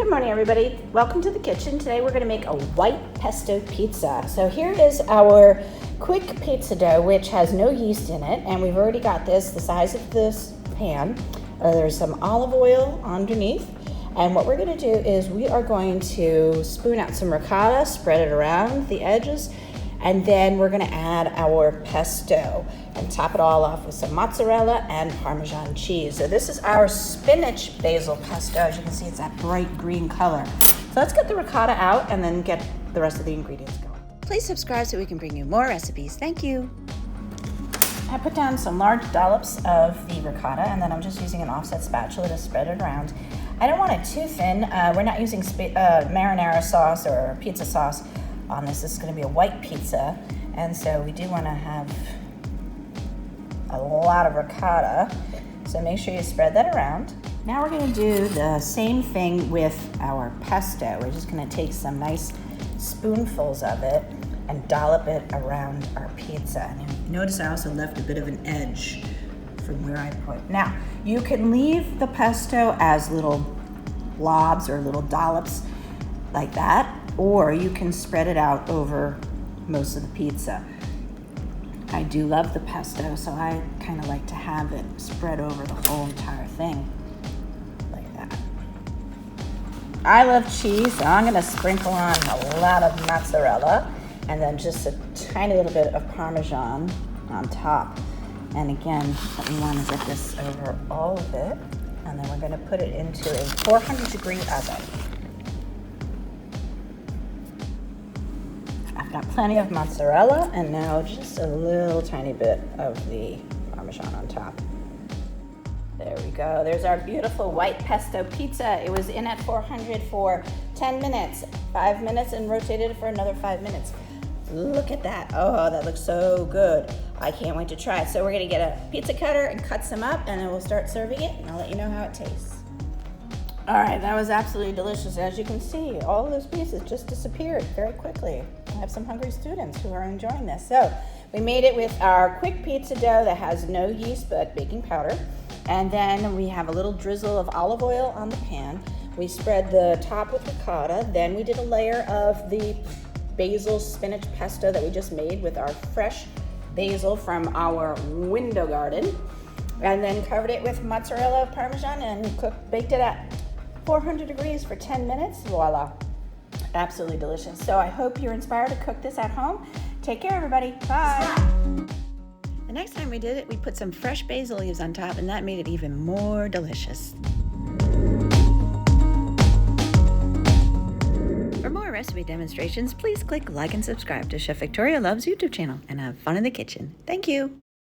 Good morning, everybody. Welcome to the kitchen. Today we're going to make a white pesto pizza. So here is our quick pizza dough, which has no yeast in it, and we've already got this the size of this pan. There's some olive oil underneath, and what we're going to do is we are going to spoon out some ricotta, spread it around the edges, and then we're going to add our pesto and top it all off with some mozzarella and Parmesan cheese. So this is our spinach basil pesto. As you can see, it's that bright green color. So let's get the ricotta out and then get the rest of the ingredients going. Please subscribe so we can bring you more recipes. Thank you. I put down some large dollops of the ricotta, and then I'm just using an offset spatula to spread it around. I don't want it too thin. We're not using marinara sauce or pizza sauce on this. This is going to be a white pizza, and so we do want to have a lot of ricotta, so make sure you spread that around. Now we're going to do the same thing with our pesto. We're just going to take some nice spoonfuls of it and dollop it around our pizza. And notice I also left a bit of an edge from where I put. Now you can leave the pesto as little blobs or little dollops like that, or you can spread it out over most of the pizza. I do love the pesto, so I kind of like to have it spread over the whole entire thing, like that. I love cheese, so I'm gonna sprinkle on a lot of mozzarella and then just a tiny little bit of Parmesan on top. And again, we want to get this over all of it, and then we're gonna put it into a 400-degree oven. I've got plenty of mozzarella, and now just a little tiny bit of the Parmesan on top. There we go. There's our beautiful white pesto pizza. It was in at 400 for 10 minutes, 5 minutes, and rotated it for another 5 minutes. Look at that. Oh, that looks so good. I can't wait to try it. So we're gonna get a pizza cutter and cut some up, and then we'll start serving it, and I'll let you know how it tastes. All right, that was absolutely delicious. As you can see, all of those pieces just disappeared very quickly. I have some hungry students who are enjoying this. So we made it with our quick pizza dough that has no yeast but baking powder. And then we have a little drizzle of olive oil on the pan. We spread the top with ricotta. Then we did a layer of the basil spinach pesto that we just made with our fresh basil from our window garden. And then covered it with mozzarella Parmesan and baked it at 400 degrees for 10 minutes. Voila. Absolutely delicious. So I hope you're inspired to cook this at home. Take care, everybody. Bye. The next time we did it, we put some fresh basil leaves on top, and that made it even more delicious. For more recipe demonstrations, please click like and subscribe to Chef Victoria Loves YouTube channel and have fun in the kitchen. Thank you.